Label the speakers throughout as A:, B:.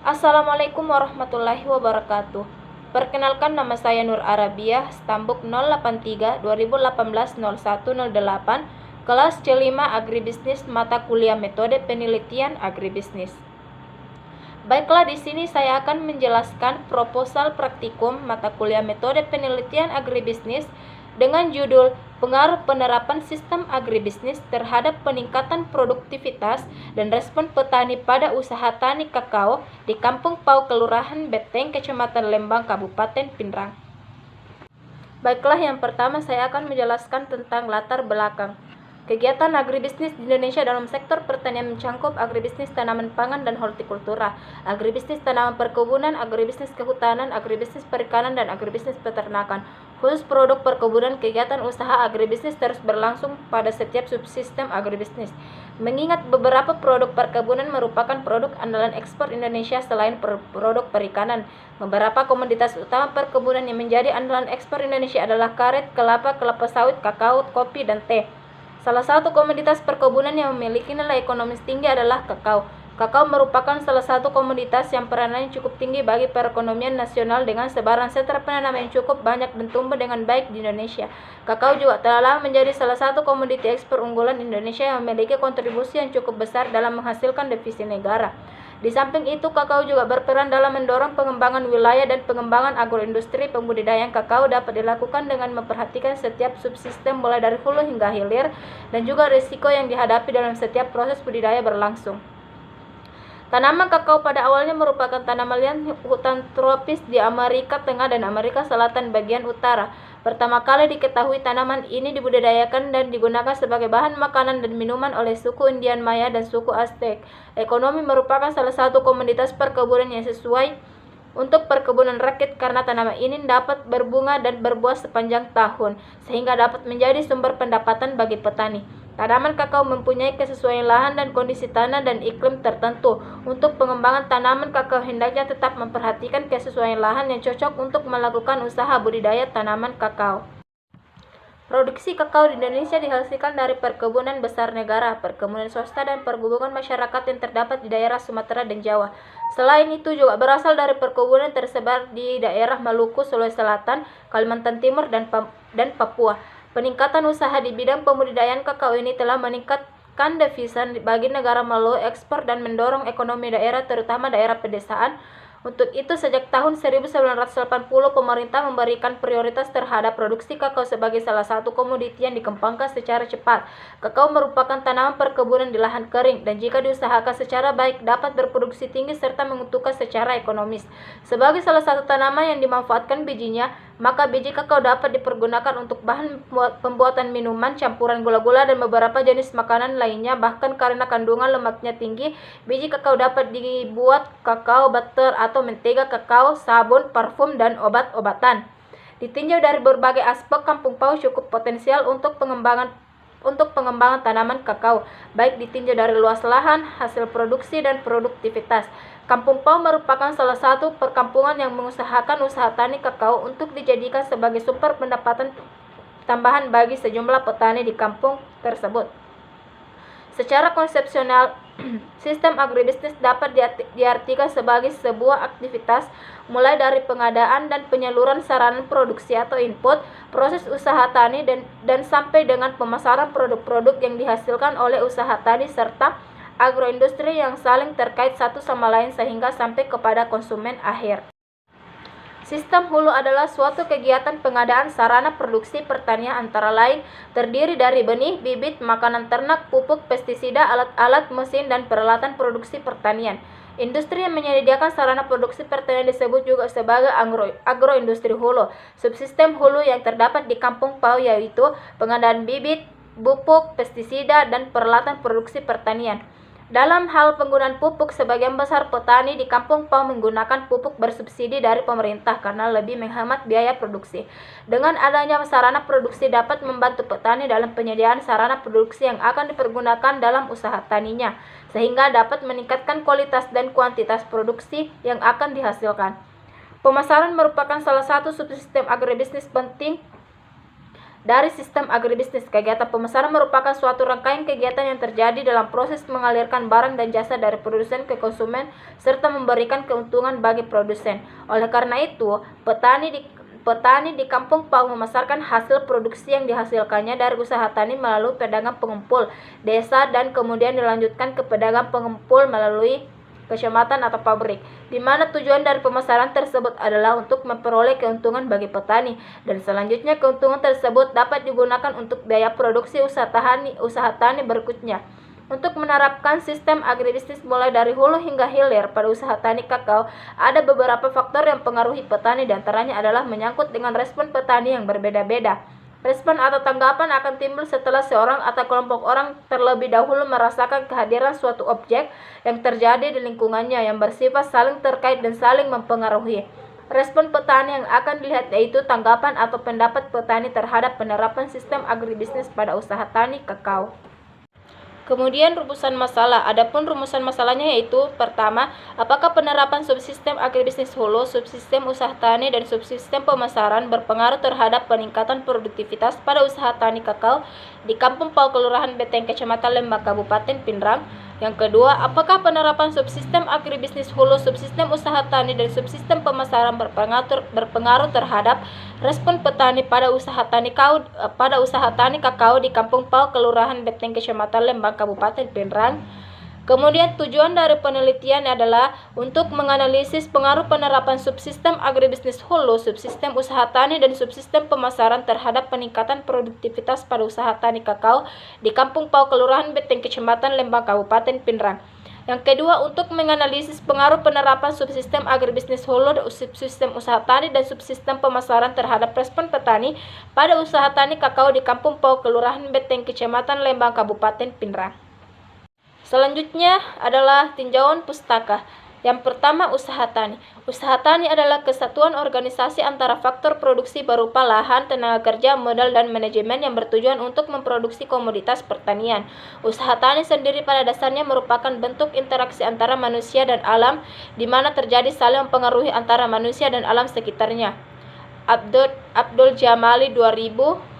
A: Assalamualaikum warahmatullahi wabarakatuh. Perkenalkan, nama saya Nur Arabiah, Stambuk 083 2018 0108, kelas C5 Agribisnis, mata kuliah Metode Penelitian Agribisnis. Baiklah, di sini saya akan menjelaskan proposal praktikum mata kuliah Metode Penelitian Agribisnis dengan judul Pengaruh Penerapan Sistem Agribisnis Terhadap Peningkatan Produktivitas dan Respon Petani pada Usaha Tani Kakao di Kampung Pau, Kelurahan Beteng, Kecamatan Lembang, Kabupaten Pinrang. Baiklah, yang pertama saya akan menjelaskan tentang latar belakang. Kegiatan agribisnis di Indonesia dalam sektor pertanian mencangkup agribisnis tanaman pangan dan hortikultura, agribisnis tanaman perkebunan, agribisnis kehutanan, agribisnis perikanan, dan agribisnis peternakan. Khusus produk perkebunan, kegiatan usaha agribisnis terus berlangsung pada setiap subsistem agribisnis. Mengingat beberapa produk perkebunan merupakan produk andalan ekspor Indonesia selain produk perikanan, beberapa komoditas utama perkebunan yang menjadi andalan ekspor Indonesia adalah karet, kelapa, kelapa sawit, kakao, kopi, dan teh. Salah satu komoditas perkebunan yang memiliki nilai ekonomis tinggi adalah kakao. Kakao merupakan salah satu komoditas yang peranannya cukup tinggi bagi perekonomian nasional dengan sebaran sentra penanam yang cukup banyak dan tumbuh dengan baik di Indonesia. Kakao juga telah lama menjadi salah satu komoditi ekspor unggulan Indonesia yang memiliki kontribusi yang cukup besar dalam menghasilkan devisa negara. Di samping itu, kakao juga berperan dalam mendorong pengembangan wilayah dan pengembangan agroindustri. Pembudidayaan kakao dapat dilakukan dengan memperhatikan setiap subsistem mulai dari hulu hingga hilir dan juga risiko yang dihadapi dalam setiap proses budidaya berlangsung. Tanaman kakao pada awalnya merupakan tanaman hutan tropis di Amerika Tengah dan Amerika Selatan bagian utara. Pertama kali diketahui tanaman ini dibudidayakan dan digunakan sebagai bahan makanan dan minuman oleh suku Indian Maya dan suku Aztec. Ekonomi merupakan salah satu komoditas perkebunan yang sesuai untuk perkebunan rakyat karena tanaman ini dapat berbunga dan berbuah sepanjang tahun, sehingga dapat menjadi sumber pendapatan bagi petani. Tanaman kakao mempunyai kesesuaian lahan dan kondisi tanah dan iklim tertentu. Untuk pengembangan tanaman kakao hendaknya tetap memperhatikan kesesuaian lahan yang cocok untuk melakukan usaha budidaya tanaman kakao. Produksi kakao di Indonesia dihasilkan dari perkebunan besar negara, perkebunan swasta, dan perkebunan masyarakat yang terdapat di daerah Sumatera dan Jawa. Selain itu juga berasal dari perkebunan tersebar di daerah Maluku, Sulawesi Selatan, Kalimantan Timur, dan Papua. Peningkatan usaha di bidang pembudidayaan kakao ini telah meningkatkan devisa bagi negara melalui ekspor dan mendorong ekonomi daerah, terutama daerah pedesaan. Untuk itu, sejak tahun 1980, pemerintah memberikan prioritas terhadap produksi kakao sebagai salah satu komoditi yang dikembangkan secara cepat. Kakao merupakan tanaman perkebunan di lahan kering dan jika diusahakan secara baik dapat berproduksi tinggi serta menguntungkan secara ekonomis. Sebagai salah satu tanaman yang dimanfaatkan bijinya, maka biji kakao dapat dipergunakan untuk bahan pembuatan minuman, campuran gula-gula, dan beberapa jenis makanan lainnya. Bahkan karena kandungan lemaknya tinggi, biji kakao dapat dibuat kakao butter atau mentega kakao, sabun, parfum, dan obat-obatan. Ditinjau dari berbagai aspek, Kampung Pau cukup potensial untuk pengembangan tanaman kakao, baik ditinjau dari luas lahan, hasil produksi, dan produktivitas. Kampung Pau merupakan salah satu perkampungan yang mengusahakan usaha tani kakao untuk dijadikan sebagai sumber pendapatan tambahan bagi sejumlah petani di kampung tersebut. Secara konsepsional, sistem agribisnis dapat diartikan sebagai sebuah aktivitas mulai dari pengadaan dan penyaluran sarana produksi atau input, proses usaha tani, dan sampai dengan pemasaran produk-produk yang dihasilkan oleh usaha tani serta agroindustri yang saling terkait satu sama lain sehingga sampai kepada konsumen akhir. Sistem hulu adalah suatu kegiatan pengadaan sarana produksi pertanian antara lain terdiri dari benih, bibit, makanan ternak, pupuk, pestisida, alat-alat mesin, dan peralatan produksi pertanian. Industri yang menyediakan sarana produksi pertanian disebut juga sebagai agroindustri hulu. Subsistem hulu yang terdapat di Kampung Pau yaitu pengadaan bibit, pupuk, pestisida, dan peralatan produksi pertanian. Dalam hal penggunaan pupuk, sebagian besar petani di Kampung Pau menggunakan pupuk bersubsidi dari pemerintah karena lebih menghemat biaya produksi. Dengan adanya sarana produksi dapat membantu petani dalam penyediaan sarana produksi yang akan dipergunakan dalam usaha taninya, sehingga dapat meningkatkan kualitas dan kuantitas produksi yang akan dihasilkan. Pemasaran merupakan salah satu subsistem agribisnis penting dari sistem agribisnis. Kegiatan pemasaran merupakan suatu rangkaian kegiatan yang terjadi dalam proses mengalirkan barang dan jasa dari produsen ke konsumen serta memberikan keuntungan bagi produsen. Oleh karena itu, petani di Kampung Pau memasarkan hasil produksi yang dihasilkannya dari usaha tani melalui pedagang pengumpul desa dan kemudian dilanjutkan ke pedagang pengumpul melalui kecamatan atau pabrik, di mana tujuan dari pemasaran tersebut adalah untuk memperoleh keuntungan bagi petani, dan selanjutnya keuntungan tersebut dapat digunakan untuk biaya produksi usaha tani berikutnya. Untuk menerapkan sistem agribisnis mulai dari hulu hingga hilir pada usaha tani kakao, ada beberapa faktor yang mempengaruhi petani, di antaranya adalah menyangkut dengan respon petani yang berbeda-beda. Respon atau tanggapan akan timbul setelah seorang atau kelompok orang terlebih dahulu merasakan kehadiran suatu objek yang terjadi di lingkungannya yang bersifat saling terkait dan saling mempengaruhi. Respon petani yang akan dilihat yaitu tanggapan atau pendapat petani terhadap penerapan sistem agribisnis pada usaha tani kakao. Kemudian rumusan masalah. Adapun rumusan masalahnya yaitu pertama, apakah penerapan subsistem agribisnis hulu, subsistem usaha tani, dan subsistem pemasaran berpengaruh terhadap peningkatan produktivitas pada usaha tani kakao di Kampung Pau, Kelurahan Beteng, Kecamatan Lembang, Kabupaten Pinrang. Yang kedua, apakah penerapan subsistem agribisnis hulu, subsistem usaha tani, dan subsistem pemasaran berpengaruh terhadap respon petani pada usaha tani kakao di Kampung Pau, Kelurahan Beteng, Kecamatan Lembang, Kabupaten Pinrang. Kemudian tujuan dari penelitian adalah untuk menganalisis pengaruh penerapan subsistem agribisnis hulu, subsistem usaha tani, dan subsistem pemasaran terhadap peningkatan produktivitas pada usaha tani kakao di Kampung Pau, Kelurahan Beteng, Kecamatan Lembang, Kabupaten Pinrang. Yang kedua, untuk menganalisis pengaruh penerapan subsistem agribisnis hulu, subsistem usaha tani, dan subsistem pemasaran terhadap respon petani pada usaha tani kakao di Kampung Pau, Kelurahan Beteng, Kecamatan Lembang, Kabupaten Pinrang. Selanjutnya adalah tinjauan pustaka. Yang pertama, usaha tani. Usaha tani adalah kesatuan organisasi antara faktor produksi berupa lahan, tenaga kerja, modal, dan manajemen yang bertujuan untuk memproduksi komoditas pertanian. Usaha tani sendiri pada dasarnya merupakan bentuk interaksi antara manusia dan alam, di mana terjadi saling mempengaruhi antara manusia dan alam sekitarnya. Abdul Jamali 2000.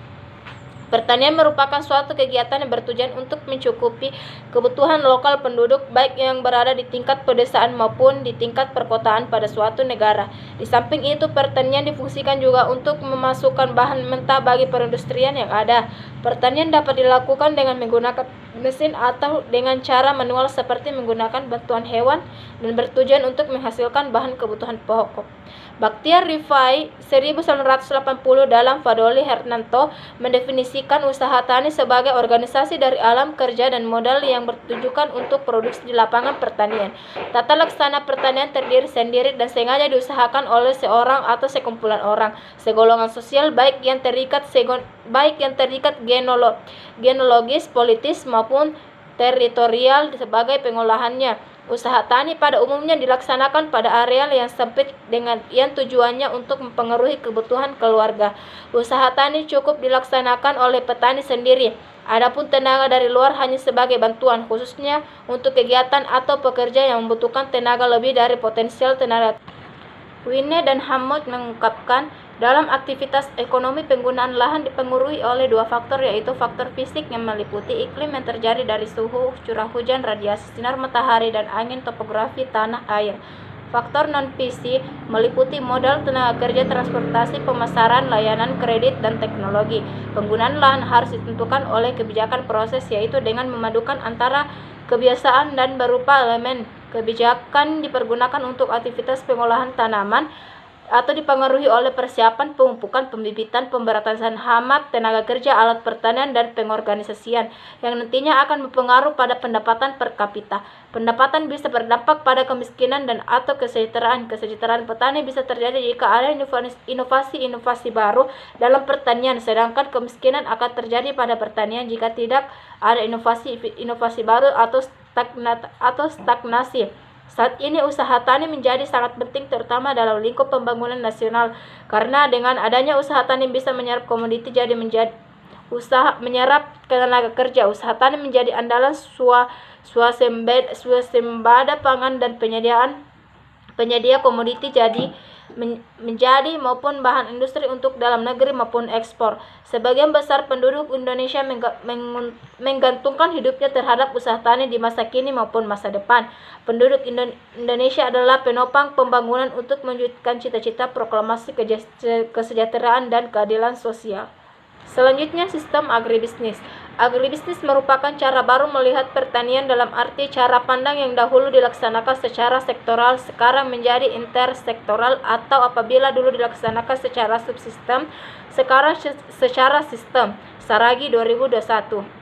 A: Pertanian merupakan suatu kegiatan yang bertujuan untuk mencukupi kebutuhan lokal penduduk, baik yang berada di tingkat pedesaan maupun di tingkat perkotaan pada suatu negara. Di samping itu, pertanian difungsikan juga untuk memasukkan bahan mentah bagi perindustrian yang ada. Pertanian dapat dilakukan dengan menggunakan mesin atau dengan cara manual seperti menggunakan bantuan hewan dan bertujuan untuk menghasilkan bahan kebutuhan pokok. Bakhtiar Rifai 1980 dalam Fadoli Hernanto mendefinisikan usaha tani sebagai organisasi dari alam kerja dan modal yang bertujukan untuk produksi di lapangan pertanian. Tata laksana pertanian terdiri sendiri dan sengaja diusahakan oleh seorang atau sekumpulan orang, segolongan sosial baik yang terikat genealogis, politis maupun teritorial sebagai pengolahannya. Usaha tani pada umumnya dilaksanakan pada areal yang sempit dengan yang tujuannya untuk mempengaruhi kebutuhan keluarga. Usaha tani cukup dilaksanakan oleh petani sendiri. Adapun tenaga dari luar hanya sebagai bantuan, khususnya untuk kegiatan atau pekerja yang membutuhkan tenaga lebih dari potensial tenaga. Winne dan Hammond mengungkapkan, dalam aktivitas ekonomi penggunaan lahan dipengaruhi oleh dua faktor, yaitu faktor fisik yang meliputi iklim yang terjadi dari suhu, curah hujan, radiasi sinar matahari, dan angin, topografi tanah, air. Faktor non-fisik meliputi modal, tenaga kerja, transportasi, pemasaran, layanan, kredit, dan teknologi. Penggunaan lahan harus ditentukan oleh kebijakan proses, yaitu dengan memadukan antara kebiasaan dan berupa elemen. Kebijakan dipergunakan untuk aktivitas pengolahan tanaman atau dipengaruhi oleh persiapan, pemupukan, pembibitan, pemberantasan hama, tenaga kerja, alat pertanian, dan pengorganisasian yang nantinya akan berpengaruh pada pendapatan per kapita. Pendapatan bisa berdampak pada kemiskinan dan atau kesejahteraan. Kesejahteraan petani bisa terjadi jika ada inovasi-inovasi baru dalam pertanian, sedangkan kemiskinan akan terjadi pada pertanian jika tidak ada inovasi baru atau stagnasi. Saat ini usaha tani menjadi sangat penting terutama dalam lingkup pembangunan nasional, karena dengan adanya usaha tani bisa menyerap komoditi menyerap tenaga kerja. Usaha tani menjadi andalan swasembada pangan dan penyedia komoditi. Jadi menjadi maupun bahan industri untuk dalam negeri maupun ekspor. Sebagian besar penduduk Indonesia menggantungkan hidupnya terhadap usaha tani di masa kini maupun masa depan. Penduduk Indonesia adalah penopang pembangunan untuk mewujudkan cita-cita proklamasi kesejahteraan dan keadilan sosial. Selanjutnya, sistem agribisnis. Agribisnis merupakan cara baru melihat pertanian dalam arti cara pandang yang dahulu dilaksanakan secara sektoral sekarang menjadi intersektoral, atau apabila dulu dilaksanakan secara subsistem sekarang secara sistem. Saragi 2001.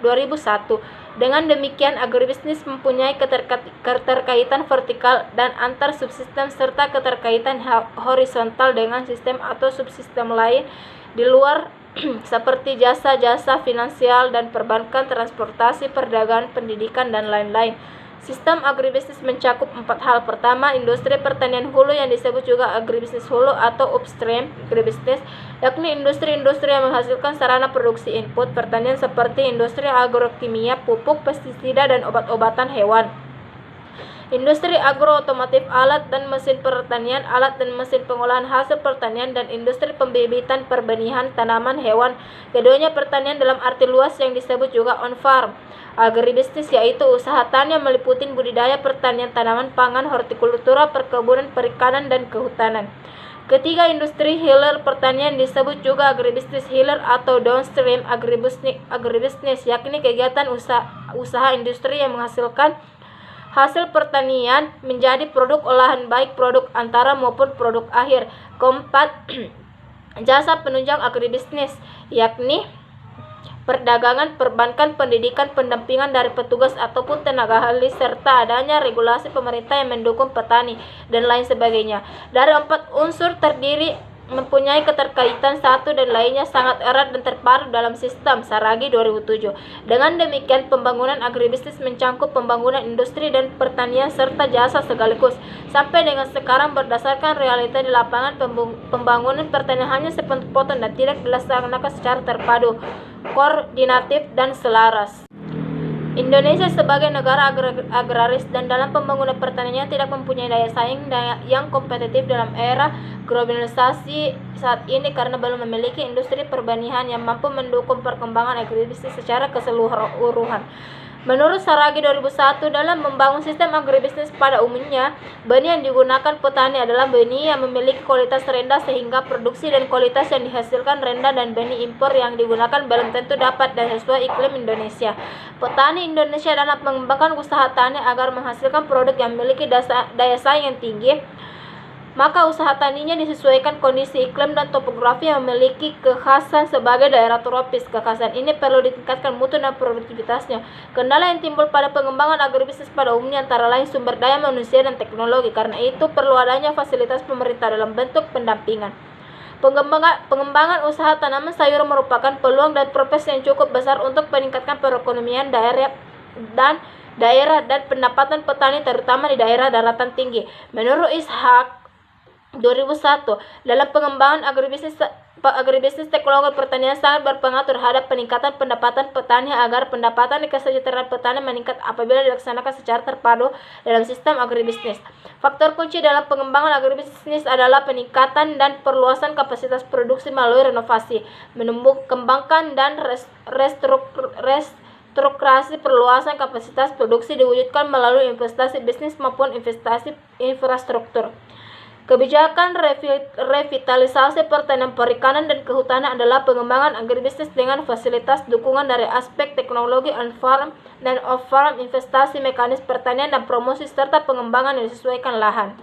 A: Dengan demikian, agribisnis mempunyai keterkaitan vertikal dan antar subsistem serta keterkaitan horizontal dengan sistem atau subsistem lain di luar seperti jasa-jasa finansial dan perbankan, transportasi, perdagangan, pendidikan, dan lain-lain. Sistem agribisnis mencakup 4 hal. Pertama, industri pertanian hulu yang disebut juga agribisnis hulu atau upstream agribisnis, yakni industri-industri yang menghasilkan sarana produksi input pertanian seperti industri agrokimia, pupuk, pestisida, dan obat-obatan hewan. Industri agrootomotif, alat dan mesin pertanian, alat dan mesin pengolahan hasil pertanian, dan industri pembibitan perbenihan tanaman hewan. Keduanya pertanian dalam arti luas yang disebut juga on-farm agribisnis, yaitu usaha tani yang meliputi budidaya, pertanian tanaman pangan, hortikultura, perkebunan, perikanan, dan kehutanan. Ketiga, industri hilir pertanian disebut juga agribisnis hilir atau downstream agribisnis, yakni kegiatan usaha industri yang menghasilkan hasil pertanian menjadi produk olahan, baik produk antara maupun produk akhir. Keempat, jasa penunjang agribisnis, yakni perdagangan, perbankan, pendidikan, pendampingan dari petugas ataupun tenaga ahli, serta adanya regulasi pemerintah yang mendukung petani, dan lain sebagainya. Dari 4 unsur terdiri mempunyai keterkaitan satu dan lainnya sangat erat dan terpadu dalam sistem. Saragi 2007. Dengan demikian, pembangunan agribisnis mencakup pembangunan industri dan pertanian serta jasa sekaligus. Sampai dengan sekarang, berdasarkan realita di lapangan, pembangunan pertanian hanya sepotong dan tidak dilaksanakan secara terpadu, koordinatif, dan selaras. Indonesia sebagai negara agraris dan dalam pembangunan pertanian tidak mempunyai daya saing yang kompetitif dalam era globalisasi saat ini karena belum memiliki industri perbenihan yang mampu mendukung perkembangan agribisnis secara keseluruhan. Menurut Saragi 2001, dalam membangun sistem agribisnis pada umumnya, benih yang digunakan petani adalah benih yang memiliki kualitas rendah sehingga produksi dan kualitas yang dihasilkan rendah, dan benih impor yang digunakan belum tentu dapat dan sesuai iklim Indonesia. Petani Indonesia dalam mengembangkan usaha tani agar menghasilkan produk yang memiliki daya saing yang tinggi, maka usaha taninya disesuaikan kondisi iklim dan topografi yang memiliki kekhasan sebagai daerah tropis. Kekhasan ini perlu ditingkatkan mutu dan produktivitasnya. Kendala yang timbul pada pengembangan agribisnis pada umumnya antara lain sumber daya manusia dan teknologi. Karena itu perlu adanya fasilitas pemerintah dalam bentuk pendampingan. Pengembangan usaha tanaman sayur merupakan peluang dan profesi yang cukup besar untuk meningkatkan perekonomian daerah dan pendapatan petani terutama di daerah daratan tinggi. Menurut Ishak 2001, dalam pengembangan agribisnis teknologi pertanian sangat berpengaruh terhadap peningkatan pendapatan petani agar pendapatan dan kesejahteraan petani meningkat apabila dilaksanakan secara terpadu dalam sistem agribisnis. Faktor kunci dalam pengembangan agribisnis adalah peningkatan dan perluasan kapasitas produksi melalui renovasi, kembangkan dan restrukturasi. Perluasan kapasitas produksi diwujudkan melalui investasi bisnis maupun investasi infrastruktur. Kebijakan revitalisasi pertanian, perikanan, dan kehutanan adalah pengembangan agribisnis dengan fasilitas dukungan dari aspek teknologi on-farm dan off-farm, investasi mekanis pertanian, dan promosi serta pengembangan yang disesuaikan lahan.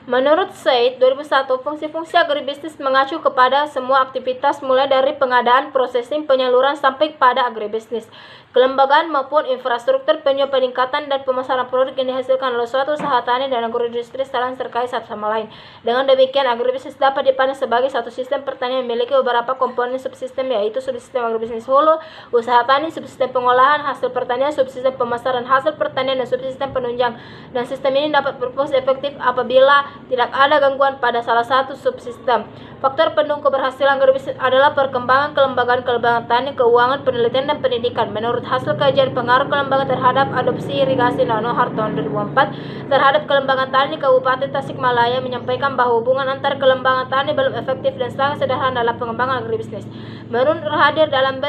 A: Menurut Said 2001, fungsi-fungsi agribisnis mengacu kepada semua aktivitas mulai dari pengadaan, processing, penyaluran sampai pada agribisnis, kelembagaan maupun infrastruktur, peningkatan dan pemasaran produk yang dihasilkan oleh suatu usaha tani dan agroindustri saling terkait satu sama lain. Dengan demikian, agribisnis dapat dipandang sebagai satu sistem pertanian yang memiliki beberapa komponen subsistem, yaitu subsistem agribisnis hulu, usaha tani, subsistem pengolahan hasil pertanian, subsistem pemasaran hasil pertanian, dan subsistem penunjang. Dan sistem ini dapat berfungsi efektif apabila tidak ada gangguan pada salah satu subsistem. Faktor pendukung keberhasilan agribisnis adalah perkembangan kelembagaan tani, keuangan, penelitian, dan pendidikan. Menurut hasil kajian pengaruh kelembagaan terhadap adopsi irigasi Nanohar tahun 2004 terhadap kelembagaan tani Kabupaten Tasikmalaya menyampaikan bahwa hubungan antar kelembagaan tani belum efektif dan sangat sederhana dalam pengembangan agribisnis. Menurut Hadir dalam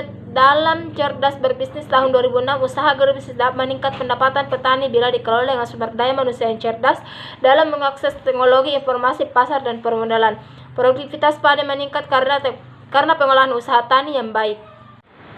A: Cerdas Berbisnis tahun 2006, usaha agribisnis dapat meningkat pendapatan petani bila dikelola dengan sumber daya manusia yang cerdas dalam mengakses teknologi, informasi, pasar, dan permodalan. Produktivitas panen meningkat karena pengolahan usaha tani yang baik.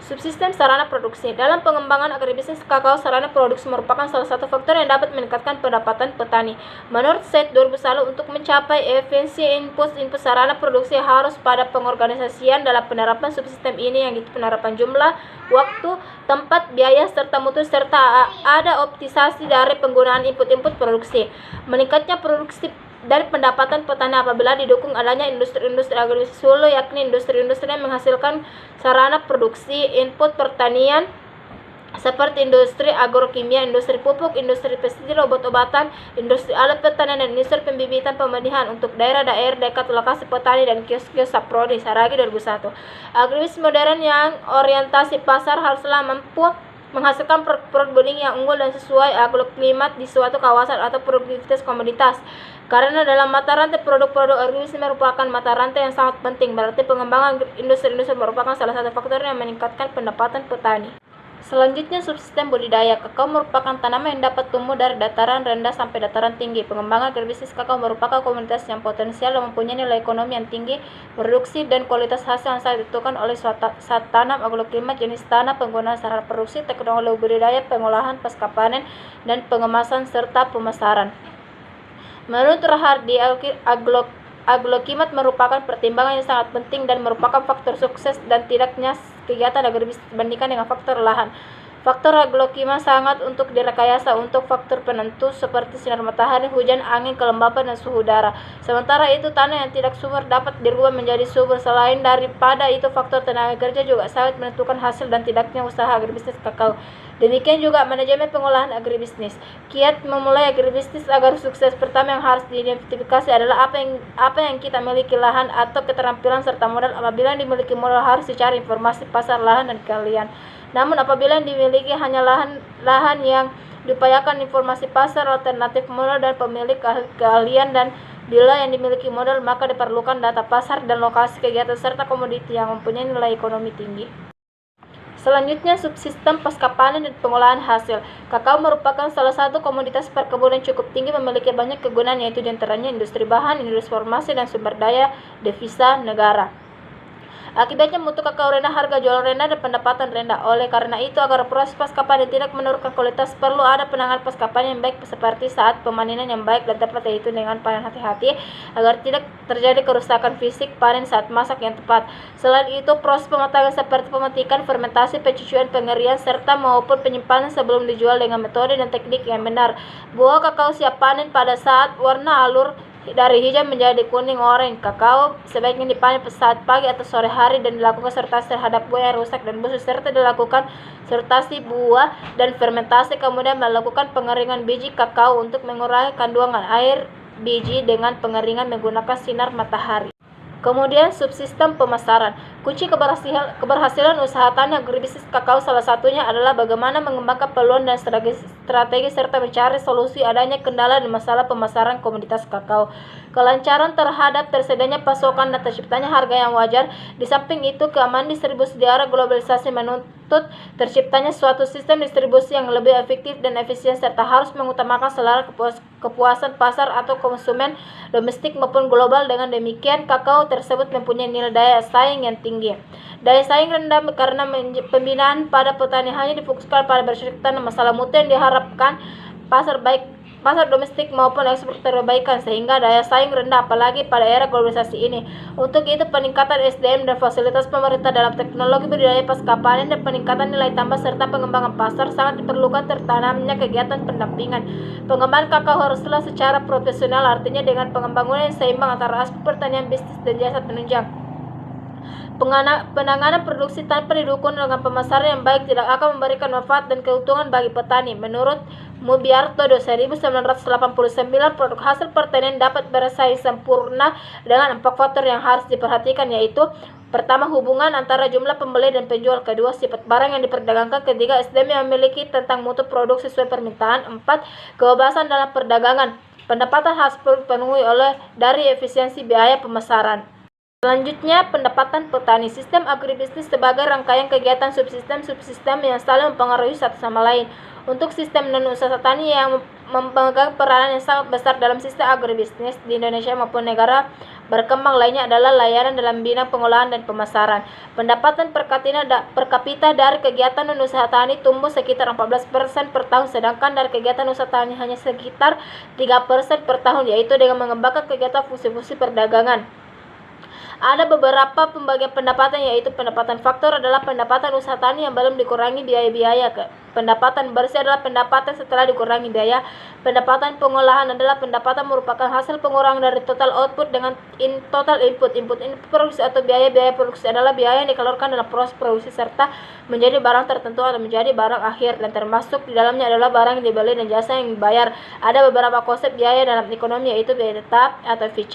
A: Subsistem sarana produksi. Dalam pengembangan agribisnis kakao, sarana produksi merupakan salah satu faktor yang dapat meningkatkan pendapatan petani. Menurut Said 2001, untuk mencapai efisiensi input sarana produksi harus pada pengorganisasian dalam penerapan subsistem ini, yang itu penerapan jumlah, waktu, tempat, biaya, serta mutu, serta ada optimalisasi dari penggunaan input produksi. Meningkatnya produksi dari pendapatan petani apabila didukung adanya industri-industri agribisnis hulu, yakni industri-industri yang menghasilkan sarana produksi input pertanian seperti industri agrokimia, industri pupuk, industri pestisida, obat-obatan, industri alat pertanian, dan industri pembibitan pembenihan untuk daerah-daerah dekat lokasi petani dan kios-kios saprodi. Saragi 2001. Agribisnis modern yang orientasi pasar haruslah mampu menghasilkan produk benih yang unggul dan sesuai agroklimat di suatu kawasan atau produktivitas komoditas. Karena dalam mata rantai produk-produk agribisnis merupakan mata rantai yang sangat penting, berarti pengembangan industri-industri merupakan salah satu faktor yang meningkatkan pendapatan petani. Selanjutnya, subsistem budidaya. Kakao merupakan tanaman yang dapat tumbuh dari dataran rendah sampai dataran tinggi. Pengembangan agribisnis kakao merupakan komunitas yang potensial dan mempunyai nilai ekonomi yang tinggi, produksi dan kualitas hasil yang sangat ditentukan oleh suatu tanam, agroklimat, jenis tanah, penggunaan sarana produksi, teknologi budidaya, pengolahan pasca panen, dan pengemasan serta pemasaran. Menurut Rahardi, agroklimat merupakan pertimbangan yang sangat penting dan merupakan faktor sukses dan tidaknya kegiatan agribisnis dibandingkan dengan faktor lahan. Faktor agroklimat sangat untuk direkayasa untuk faktor penentu seperti sinar matahari, hujan, angin, kelembapan, dan suhu udara. Sementara itu, tanah yang tidak subur dapat dirubah menjadi subur. Selain daripada itu, faktor tenaga kerja juga sangat menentukan hasil dan tidaknya usaha agribisnis kakao. Demikian juga manajemen pengolahan agribisnis. Kiat memulai agribisnis agar sukses, pertama yang harus diidentifikasi adalah apa yang kita miliki, lahan atau keterampilan serta modal. Apabila dimiliki modal, harus dicari informasi pasar lahan dan keahlian. Namun apabila dimiliki hanya lahan yang diupayakan informasi pasar, alternatif modal, dan pemilik keahlian, dan bila yang dimiliki modal maka diperlukan data pasar dan lokasi kegiatan serta komoditi yang mempunyai nilai ekonomi tinggi. Selanjutnya, subsistem pasca panen dan pengolahan hasil. Kakao merupakan salah satu komoditas perkebunan cukup tinggi, memiliki banyak kegunaan, yaitu diantaranya industri bahan, industri formasi, dan sumber daya devisa negara. Akibatnya mutu kakao rendah, harga jual rendah, dan pendapatan rendah. Oleh karena itu, agar proses pasca panen tidak menurunkan kualitas, perlu ada penanganan pasca panen yang baik seperti saat pemanenan yang baik dan tepat, yaitu dengan panen hati-hati agar tidak terjadi kerusakan fisik panen saat masak yang tepat. Selain itu, proses pematangan seperti pemetikan, fermentasi, pencucian, pengerian, serta maupun penyimpanan sebelum dijual dengan metode dan teknik yang benar. Buah kakao siap panen pada saat warna alur dari hijau menjadi kuning oranye. Kakao sebaiknya dipanen saat pagi atau sore hari dan dilakukan sertasi terhadap buah yang rusak dan busuk, serta dilakukan sertasi buah dan fermentasi, kemudian melakukan pengeringan biji kakao untuk mengurangi kandungan air biji dengan pengeringan menggunakan sinar matahari. Kemudian, subsistem pemasaran. Kunci keberhasilan usaha tani agribisnis kakao salah satunya adalah bagaimana mengembangkan peluang dan strategi serta mencari solusi adanya kendala dan masalah pemasaran komoditas kakao. Kelancaran terhadap tersedianya pasokan dan terciptanya harga yang wajar. Di samping itu, keamanan distribusi di era globalisasi menuntut terciptanya suatu sistem distribusi yang lebih efektif dan efisien serta harus mengutamakan selera kepuasan pasar atau konsumen domestik maupun global. Dengan demikian, kakao tersebut mempunyai nilai daya saing yang tinggi. Daya saing rendah karena pembinaan pada petani hanya difokuskan pada bercocok masalah mutu yang diharapkan pasar domestik maupun ekspor terabaikan, sehingga daya saing rendah apalagi pada era globalisasi ini. Untuk itu, peningkatan SDM dan fasilitas pemerintah dalam teknologi budidaya pasca panen dan peningkatan nilai tambah serta pengembangan pasar sangat diperlukan tertanamnya kegiatan pendampingan. Pengembangan kakao haruslah secara profesional, artinya dengan pengembangan yang seimbang antara aspek pertanian, bisnis, dan jasa penunjang. Penanganan produksi tanpa didukung dengan pemasaran yang baik tidak akan memberikan manfaat dan keuntungan bagi petani. Menurut Mubiarto 1989, produk hasil pertanian dapat bersaing sempurna dengan 4 faktor yang harus diperhatikan, yaitu: pertama, hubungan antara jumlah pembeli dan penjual. Kedua, sifat barang yang diperdagangkan. Ketiga, SDM yang memiliki tentang mutu produk sesuai permintaan. 4, kebebasan dalam perdagangan. Pendapatan hasil produk dipenuhi dari efisiensi biaya pemasaran. Selanjutnya, pendapatan petani. Sistem agribisnis sebagai rangkaian kegiatan subsistem yang saling mempengaruhi satu sama lain. Untuk sistem non-usaha tani yang memegang peranan yang sangat besar dalam sistem agribisnis di Indonesia maupun negara berkembang lainnya adalah layanan dalam bidang pengolahan dan pemasaran. Pendapatan per kapita dari kegiatan non-usaha tani tumbuh sekitar 14% per tahun, sedangkan dari kegiatan usaha tani hanya sekitar 3% per tahun, yaitu dengan mengembangkan kegiatan fungsi-fungsi perdagangan. Ada beberapa pembagian pendapatan, yaitu pendapatan faktor adalah pendapatan usaha tani yang belum dikurangi biaya-biaya. Pendapatan bersih adalah pendapatan setelah dikurangi biaya. Pendapatan pengolahan adalah pendapatan merupakan hasil pengurangan dari total output dengan total input. Input produksi atau biaya produksi adalah biaya yang dikeluarkan dalam proses produksi serta menjadi barang tertentu atau menjadi barang akhir, dan termasuk di dalamnya adalah barang yang dibeli dan jasa yang dibayar. Ada beberapa konsep biaya dalam ekonomi, yaitu biaya tetap atau VC,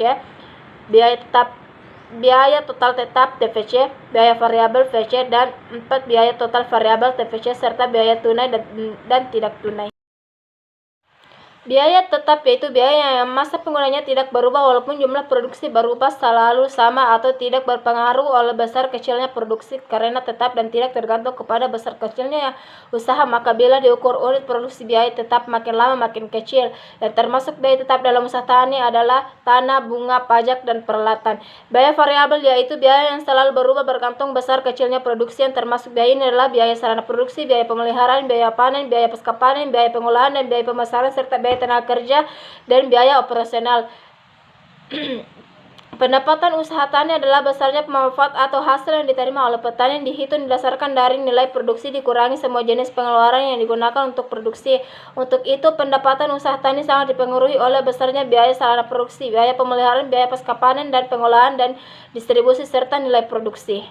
A: biaya total tetap TVC, biaya variabel VC, dan 4, biaya total variabel TVC, serta biaya tunai dan tidak tunai. Biaya tetap yaitu biaya yang masa penggunanya tidak berubah walaupun jumlah produksi berubah selalu sama atau tidak berpengaruh oleh besar kecilnya produksi karena tetap dan tidak tergantung kepada besar kecilnya usaha. Maka bila diukur unit produksi, biaya tetap makin lama makin kecil. Dan termasuk biaya tetap dalam usaha tani adalah tanah, bunga, pajak, dan peralatan. Biaya variabel yaitu biaya yang selalu berubah bergantung besar kecilnya produksi, yang termasuk biaya ini adalah biaya sarana produksi, biaya pemeliharaan, biaya panen, biaya pasca panen, biaya pengolahan, dan biaya pemasaran, serta biaya tenaga kerja dan biaya operasional. Pendapatan usaha tani adalah besarnya manfaat atau hasil yang diterima oleh petani yang dihitung didasarkan dari nilai produksi dikurangi semua jenis pengeluaran yang digunakan untuk produksi. Untuk itu, pendapatan usaha tani sangat dipengaruhi oleh besarnya biaya sarana produksi, biaya pemeliharaan, biaya pasca panen, dan pengolahan dan distribusi, serta nilai produksi.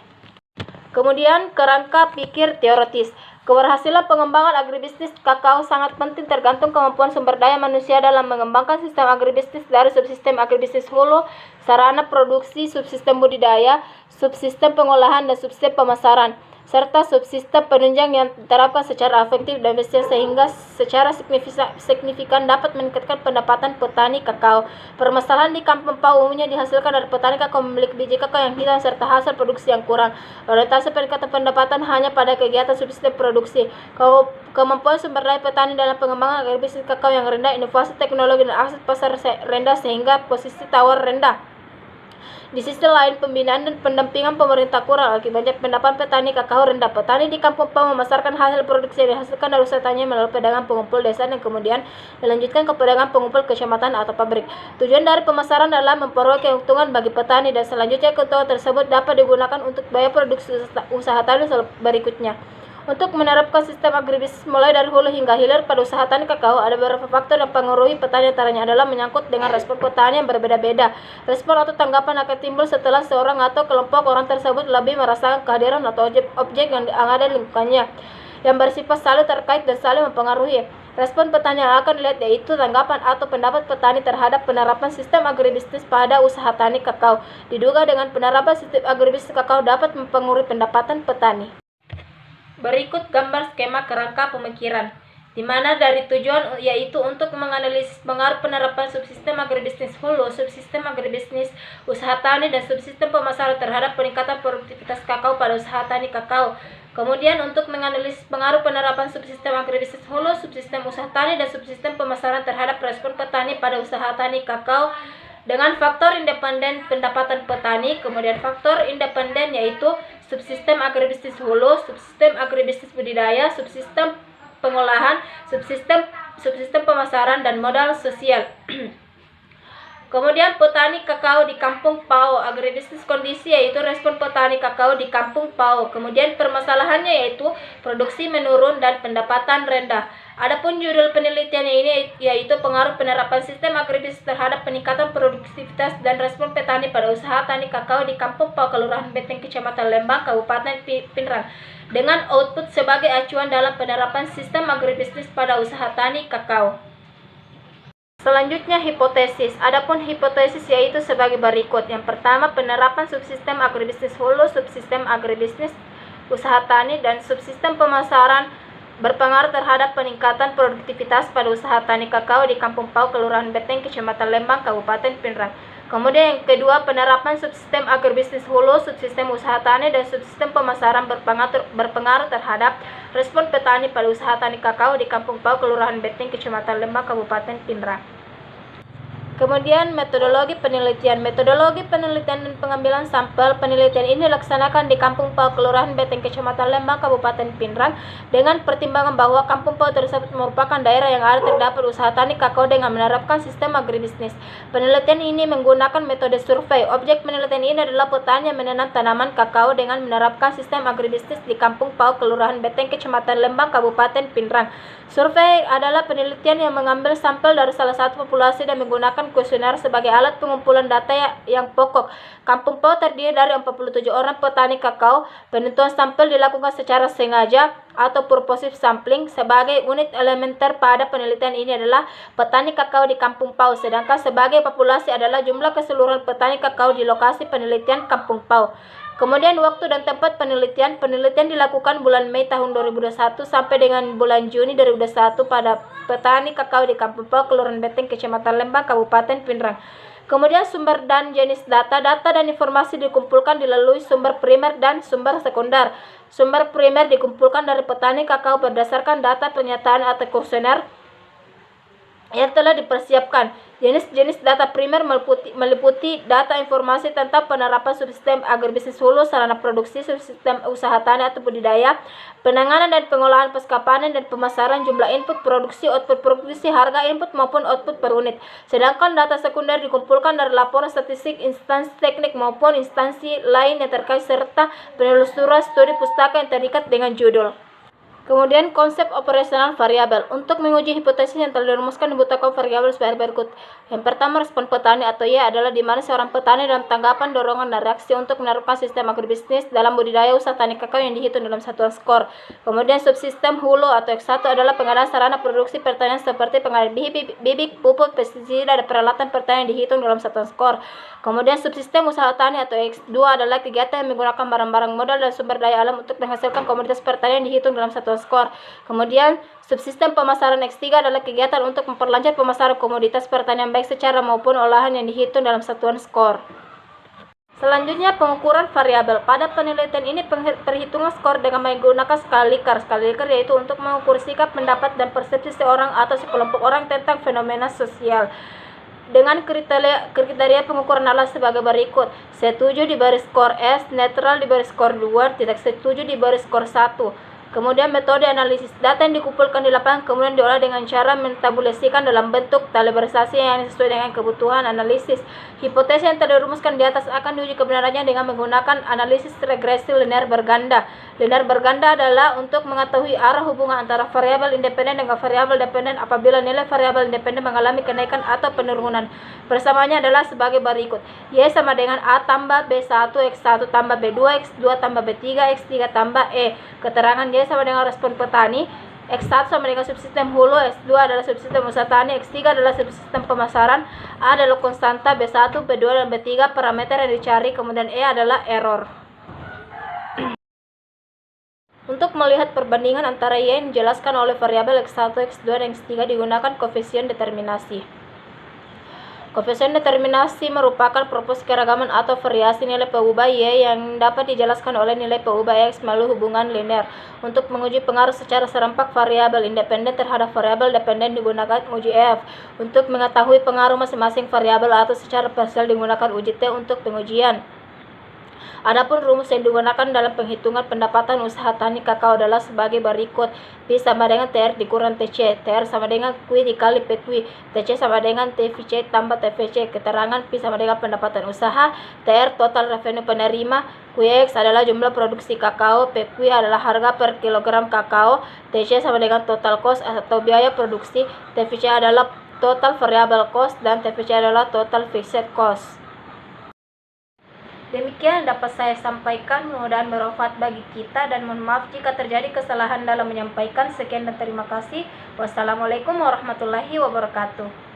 A: Kemudian, kerangka pikir teoritis. Keberhasilan pengembangan agribisnis kakao sangat penting tergantung kemampuan sumber daya manusia dalam mengembangkan sistem agribisnis dari subsistem agribisnis hulu, sarana produksi, subsistem budidaya, subsistem pengolahan, dan subsistem pemasaran, serta subsistem penunjang yang diterapkan secara efektif dan efisien sehingga secara signifikan dapat meningkatkan pendapatan petani kakao. Permasalahan di Kampung Pau umumnya dihasilkan dari petani kakao memiliki biji kakao yang hilang serta hasil produksi yang kurang. Orientasi peningkatan pendapatan hanya pada kegiatan subsistem produksi. Kemampuan sumber daya petani dalam pengembangan agribisnis kakao yang rendah, inovasi teknologi, dan akses pasar rendah sehingga posisi tawar rendah. Di sisi lain, pembinaan dan pendampingan pemerintah kurang, akibatnya pendapatan petani kakao rendah. Petani di Kampung Pau memasarkan hasil produksi yang dihasilkan dari usaha tani melalui pedagang pengumpul desa dan kemudian dilanjutkan ke pedagang pengumpul kecamatan atau pabrik. Tujuan dari pemasaran adalah memperoleh keuntungan bagi petani, dan selanjutnya keuntungan tersebut dapat digunakan untuk biaya produksi usaha tani berikutnya. Untuk menerapkan sistem agribisnis mulai dari hulu hingga hilir pada usaha tani kakao, ada beberapa faktor yang mempengaruhi petani, antaranya adalah menyangkut dengan respon petani yang berbeda-beda. Respon atau tanggapan akan timbul setelah seorang atau kelompok orang tersebut lebih merasakan kehadiran atau objek yang ada di lingkungannya, yang bersifat saling terkait dan saling mempengaruhi. Respon petani yang akan dilihat yaitu tanggapan atau pendapat petani terhadap penerapan sistem agribisnis pada usaha tani kakao. Diduga dengan penerapan sistem agribisnis kakao dapat mempengaruhi pendapatan petani. Berikut gambar skema kerangka pemikiran, di mana dari tujuan yaitu untuk menganalisis pengaruh penerapan subsistem agribisnis hulu, subsistem agribisnis usaha tani, dan subsistem pemasaran terhadap peningkatan produktivitas kakao pada usaha tani kakao. Kemudian untuk menganalisis pengaruh penerapan subsistem agribisnis hulu, subsistem usaha tani, dan subsistem pemasaran terhadap respon petani pada usaha tani kakao dengan faktor independen pendapatan petani. Kemudian faktor independen yaitu subsistem agribisnis hulu, subsistem agribisnis budidaya, subsistem pengolahan, subsistem pemasaran, dan modal sosial. Kemudian petani kakao di Kampung Pao, agribisnis kondisi yaitu respon petani kakao di Kampung Pao. Kemudian permasalahannya yaitu produksi menurun dan pendapatan rendah. Adapun judul penelitian ini yaitu pengaruh penerapan sistem agribisnis terhadap peningkatan produktivitas dan respon petani pada usaha tani kakao di Kampung Pao, Kelurahan Beteng, Kecamatan Lembang, Kabupaten Pinrang, dengan output sebagai acuan dalam penerapan sistem agribisnis pada usaha tani kakao. Selanjutnya hipotesis. Adapun hipotesis yaitu sebagai berikut. Yang pertama, penerapan subsistem agribisnis hulu, subsistem agribisnis usaha tani, dan subsistem pemasaran berpengaruh terhadap peningkatan produktivitas pada usaha tani kakao di Kampung Pao, Kelurahan Beteng, Kecamatan Lembang, Kabupaten Pinrang. Kemudian yang kedua, penerapan subsistem agribisnis hulu, subsistem usaha tani, dan subsistem pemasaran berpengaruh terhadap respon petani pada usaha tani kakao di Kampung Pao, Kelurahan Beteng, Kecamatan Lembang, Kabupaten Pinrang. Kemudian metodologi penelitian. Metodologi penelitian dan pengambilan sampel penelitian ini dilaksanakan di Kampung Pao, Kelurahan Beteng, Kecamatan Lembang, Kabupaten Pinrang, dengan pertimbangan bahwa Kampung Pao tersebut merupakan daerah yang ada terdapat usaha tani kakao dengan menerapkan sistem agribisnis. Penelitian ini menggunakan metode survei. Objek penelitian ini adalah petani yang menanam tanaman kakao dengan menerapkan sistem agribisnis di Kampung Pao, Kelurahan Beteng, Kecamatan Lembang, Kabupaten Pinrang. Survei adalah penelitian yang mengambil sampel dari salah satu populasi dan menggunakan kuesioner sebagai alat pengumpulan data yang pokok. Kampung Pao terdiri dari 47 orang petani kakao. Penentuan sampel dilakukan secara sengaja atau purposive sampling. Sebagai unit elementer pada penelitian ini adalah petani kakao di Kampung Pao, sedangkan sebagai populasi adalah jumlah keseluruhan petani kakao di lokasi penelitian Kampung Pao. Kemudian waktu dan tempat penelitian. Penelitian dilakukan bulan Mei tahun 2021 sampai dengan bulan Juni 2021 pada petani kakao di Kampung Pao, Kelurahan Beteng, Kecamatan Lembang, Kabupaten Pinrang. Kemudian sumber dan jenis data. Data dan informasi dikumpulkan dilalui sumber primer dan sumber sekunder. Sumber primer dikumpulkan dari petani kakao berdasarkan data pernyataan atau kuesioner yang telah dipersiapkan. Jenis-jenis data primer meliputi data informasi tentang penerapan subsistem agribisnis hulu, sarana produksi, subsistem usaha tani atau budidaya, penanganan dan pengolahan pasca panen dan pemasaran, jumlah input produksi, output produksi, harga input maupun output per unit. Sedangkan data sekunder dikumpulkan dari laporan statistik, instansi teknik maupun instansi lain yang terkait serta penelusuran studi pustaka yang terikat dengan judul. Kemudian konsep operasional variabel. Untuk menguji hipotesis yang telah dirumuskan dibutuhkan variabel sebagai berikut. Yang pertama, respon petani atau Y adalah di mana seorang petani dalam tanggapan, dorongan, dan reaksi untuk menerapkan sistem agribisnis dalam budidaya usaha tani kakao yang dihitung dalam satuan skor. Kemudian subsistem hulu atau X1 adalah pengadaan sarana produksi pertanian seperti pengadaan bibit, pupuk, pestisida, dan peralatan pertanian yang dihitung dalam satuan skor. Kemudian subsistem usaha tani atau X2 adalah kegiatan yang menggunakan barang-barang modal dan sumber daya alam untuk menghasilkan komoditas pertanian yang dihitung dalam satuan skor. Kemudian subsistem pemasaran X3 adalah kegiatan untuk memperlancar pemasaran komoditas pertanian baik secara maupun olahan yang dihitung dalam satuan skor. Selanjutnya pengukuran variabel. Pada penelitian ini perhitungan skor dengan menggunakan skala Likert. Skala Likert yaitu untuk mengukur sikap, pendapat, dan persepsi seorang atau sekelompok orang tentang fenomena sosial. Dengan kriteria pengukuran adalah sebagai berikut. Setuju diberi skor S, netral diberi skor 2, tidak setuju diberi skor 1. Kemudian metode analisis. Data yang dikumpulkan di lapangan kemudian diolah dengan cara mentabulasikan dalam bentuk tabularisasi yang sesuai dengan kebutuhan analisis. Hipotesis yang telah dirumuskan di atas akan diuji kebenarannya dengan menggunakan analisis regresi linear berganda. Linear berganda adalah untuk mengetahui arah hubungan antara variabel independen dengan variabel dependen apabila nilai variabel independen mengalami kenaikan atau penurunan. Persamaannya adalah sebagai berikut. Y sama dengan A tambah B1, X1 tambah B2, X2 tambah B3, X3 tambah E. Keterangan Y sama dengan respon petani. X1 sama dengan subsistem hulu, X2 adalah subsistem usaha tani, X3 adalah subsistem pemasaran, A adalah konstanta, B1, B2, dan B3 parameter yang dicari, kemudian E adalah error. Untuk melihat perbandingan antara Y yang dijelaskan oleh variabel X1, X2, dan X3 digunakan koefisien determinasi. Koefisien determinasi merupakan proporsi keragaman atau variasi nilai pengubah Y yang dapat dijelaskan oleh nilai pengubah X melalui hubungan linear. Untuk menguji pengaruh secara serempak variabel independen terhadap variabel dependen digunakan uji F. Untuk mengetahui pengaruh masing-masing variabel atau secara parsial digunakan uji T untuk pengujian. Adapun rumus yang digunakan dalam penghitungan pendapatan usaha tani kakao adalah sebagai berikut. P sama dengan TR dikurang TC. TR sama dengan Q dikali PQ. TC sama dengan TVC tambah TVC. Keterangan P sama dengan pendapatan usaha. TR total revenue penerima. QX adalah jumlah produksi kakao. PQ adalah harga per kilogram kakao. TC sama dengan total cost atau biaya produksi. TVC adalah total variable cost dan TVC adalah total fixed cost. Demikian yang dapat saya sampaikan, mudah-mudahan bermanfaat bagi kita dan mohon maaf jika terjadi kesalahan dalam menyampaikan. Sekian dan terima kasih. Wassalamualaikum warahmatullahi wabarakatuh.